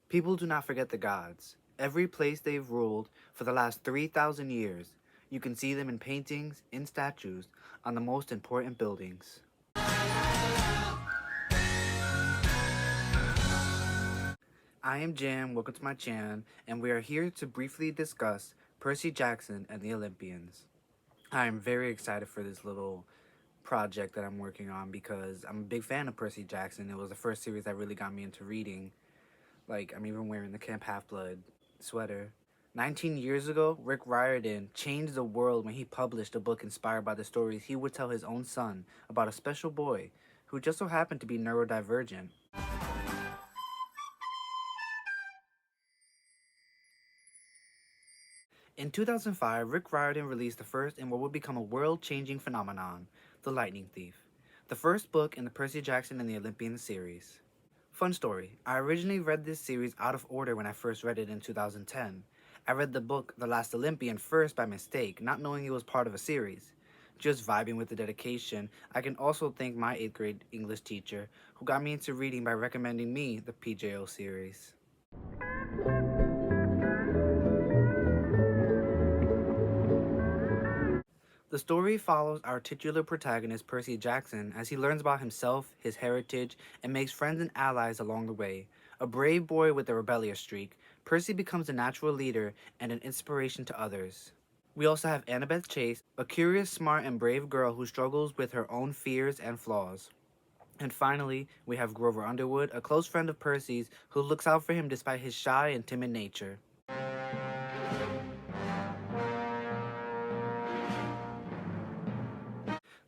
People do not forget the gods. Every place they've ruled for the last 3,000 years, you can see them in paintings, in statues, on the most important buildings. I am Jam, welcome to my channel, and we are here to briefly discuss Percy Jackson and the Olympians. I am very excited for this little project that I'm working on because I'm a big fan of Percy Jackson. It was the first series that really got me into reading. Like, I'm even wearing the Camp Half-Blood sweater. 19 years ago, Rick Riordan changed the world when he published a book inspired by the stories he would tell his own son about a special boy who just so happened to be neurodivergent. In 2005, Rick Riordan released the first in what would become a world-changing phenomenon, The Lightning Thief, the first book in the Percy Jackson and the Olympians series. Fun story, I originally read this series out of order when I first read it in 2010. I read the book The Last Olympian first by mistake, not knowing it was part of a series. Just vibing with the dedication, I can also thank my 8th grade English teacher who got me into reading by recommending me the PJO series. The story follows our titular protagonist Percy Jackson as he learns about himself, his heritage, and makes friends and allies along the way. A brave boy with a rebellious streak, Percy becomes a natural leader and an inspiration to others. We also have Annabeth Chase, a curious, smart, and brave girl who struggles with her own fears and flaws. And finally, we have Grover Underwood, a close friend of Percy's who looks out for him despite his shy and timid nature.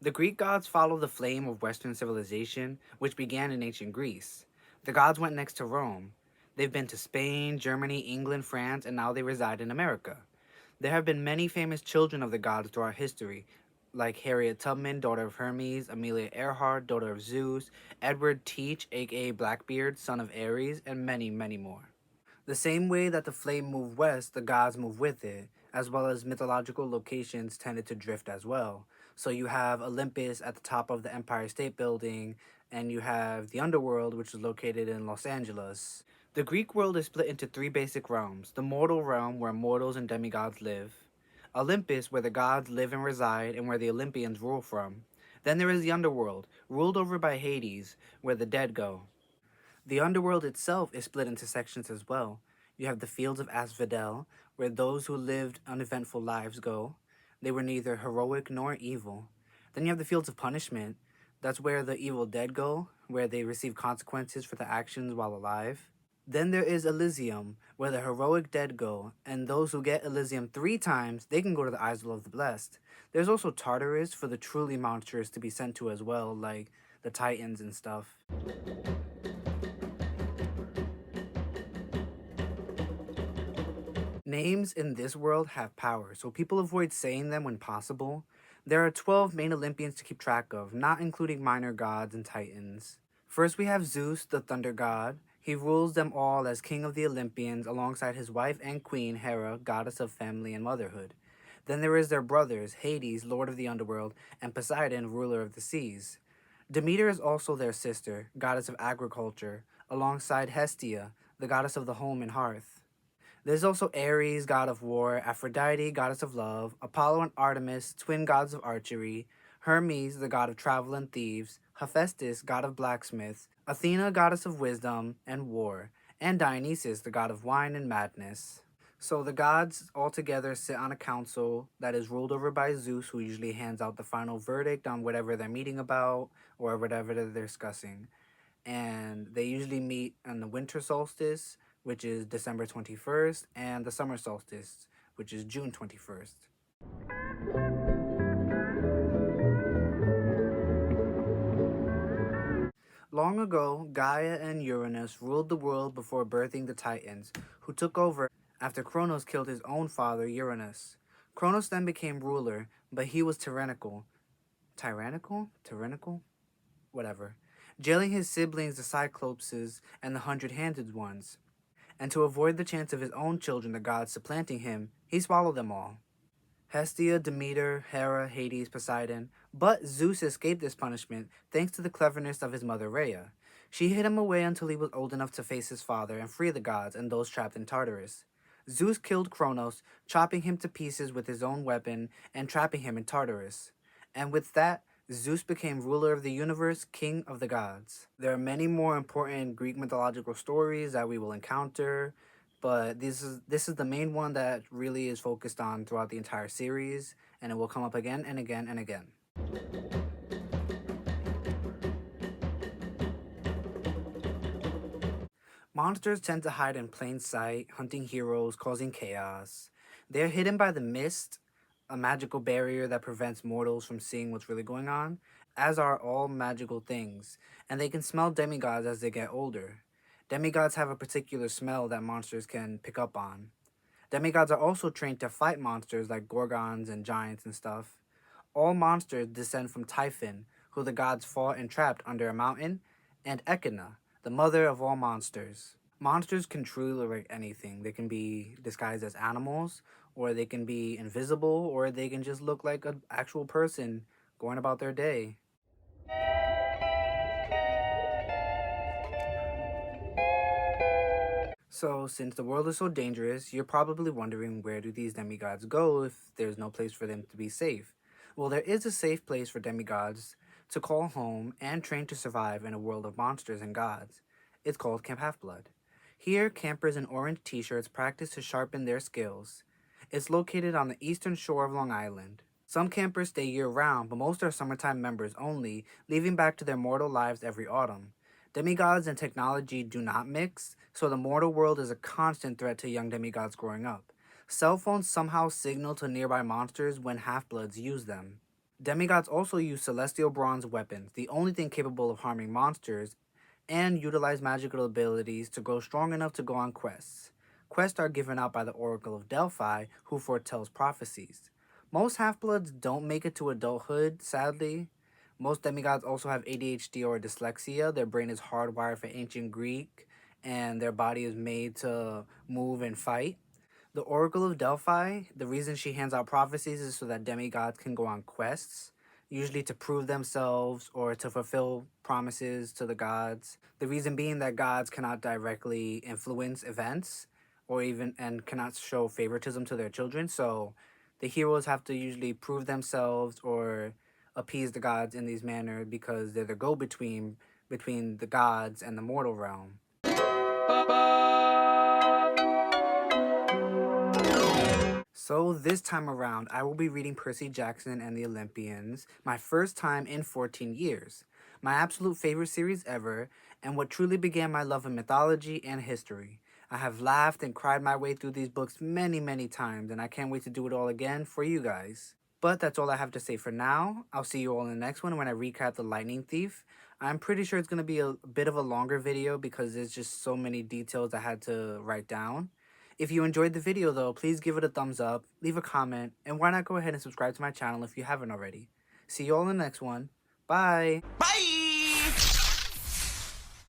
The Greek gods follow the flame of Western civilization, which began in ancient Greece. The gods went next to Rome. They've been to Spain, Germany, England, France, and now they reside in America. There have been many famous children of the gods throughout history, like Harriet Tubman, daughter of Hermes, Amelia Earhart, daughter of Zeus, Edward Teach, aka Blackbeard, son of Ares, and many, many more. The same way that the flame moved west, the gods moved with it, as well as mythological locations tended to drift as well. So you have Olympus at the top of the Empire State Building, and you have the underworld, which is located in Los Angeles. The Greek world is split into three basic realms: the mortal realm, where mortals and demigods live; Olympus, where the gods live and reside, and where the Olympians rule from. Then there is the underworld, ruled over by Hades, where the dead go. The underworld itself is split into sections as well. You have the fields of Asphodel, where those who lived uneventful lives go. They were neither heroic nor evil. Then you have the fields of punishment. That's where the evil dead go, where they receive consequences for their actions while alive. Then there is Elysium, where the heroic dead go, and those who get Elysium 3 times, they can go to the Isle of the Blessed. There's also Tartarus for the truly monsters to be sent to as well, like the Titans and stuff. Names in this world have power, so people avoid saying them when possible. There are 12 main Olympians to keep track of, not including minor gods and titans. First we have Zeus, the thunder god. He rules them all as king of the Olympians alongside his wife and queen, Hera, goddess of family and motherhood. Then there is their brothers, Hades, lord of the underworld, and Poseidon, ruler of the seas. Demeter is also their sister, goddess of agriculture, alongside Hestia, the goddess of the home and hearth. There's also Ares, god of war, Aphrodite, goddess of love, Apollo and Artemis, twin gods of archery, Hermes, the god of travel and thieves, Hephaestus, god of blacksmiths, Athena, goddess of wisdom and war, and Dionysus, the god of wine and madness. So the gods all together sit on a council that is ruled over by Zeus, who usually hands out the final verdict on whatever they're meeting about or whatever they're discussing. And they usually meet on the winter solstice, which is December 21st, and the summer solstice, which is June 21st. Long ago, Gaia and Uranus ruled the world before birthing the Titans, who took over after Kronos killed his own father, Uranus. Kronos then became ruler, but he was tyrannical. Tyrannical? Tyrannical? Whatever. Jailing his siblings, the Cyclopses, and the Hundred-Handed Ones. And to avoid the chance of his own children, the gods, supplanting him, he swallowed them all. Hestia, Demeter, Hera, Hades, Poseidon. But Zeus escaped this punishment thanks to the cleverness of his mother Rhea. She hid him away until he was old enough to face his father and free the gods and those trapped in Tartarus. Zeus killed Kronos, chopping him to pieces with his own weapon and trapping him in Tartarus. And with that, Zeus became ruler of the universe, king of the gods. There are many more important Greek mythological stories that we will encounter, but this is the main one that really is focused on throughout the entire series, and it will come up again and again and again. Monsters tend to hide in plain sight, hunting heroes, causing chaos. They're hidden by the mist, a magical barrier that prevents mortals from seeing what's really going on, as are all magical things, and they can smell demigods as they get older. Demigods have a particular smell that monsters can pick up on. Demigods are also trained to fight monsters like gorgons and giants and stuff. All monsters descend from Typhon, who the gods fought and trapped under a mountain, and Echidna, the mother of all monsters. Monsters can truly look like anything. They can be disguised as animals, or they can be invisible, or they can just look like an actual person going about their day. So, since the world is so dangerous, you're probably wondering, where do these demigods go if there's no place for them to be safe? Well, there is a safe place for demigods to call home and train to survive in a world of monsters and gods. It's called Camp Half-Blood. Here, campers in orange t-shirts practice to sharpen their skills. It's located on the eastern shore of Long Island. Some campers stay year-round, but most are summertime members only, leaving back to their mortal lives every autumn. Demigods and technology do not mix, so the mortal world is a constant threat to young demigods growing up. Cell phones somehow signal to nearby monsters when half-bloods use them. Demigods also use celestial bronze weapons, the only thing capable of harming monsters, and utilize magical abilities to grow strong enough to go on quests. Quests are given out by the Oracle of Delphi, who foretells prophecies. Most half-bloods don't make it to adulthood, sadly. Most demigods also have ADHD or dyslexia. Their brain is hardwired for ancient Greek, and their body is made to move and fight. The Oracle of Delphi, the reason she hands out prophecies is so that demigods can go on quests, usually to prove themselves or to fulfill promises to the gods. The reason being that gods cannot directly influence events or even and cannot show favoritism to their children, so the heroes have to usually prove themselves or appease the gods in these manners because they're the go-between between the gods and the mortal realm. So this time around, I will be reading Percy Jackson and the Olympians, my first time in 14 years. My absolute favorite series ever, and what truly began my love of mythology and history. I have laughed and cried my way through these books many, many times, and I can't wait to do it all again for you guys. But that's all I have to say for now. I'll see you all in the next one when I recap The Lightning Thief. I'm pretty sure it's going to be a bit of a longer video because there's just so many details I had to write down. If you enjoyed the video though, please give it a thumbs up, leave a comment, and why not go ahead and subscribe to my channel if you haven't already. See you all in the next one. Bye! Bye!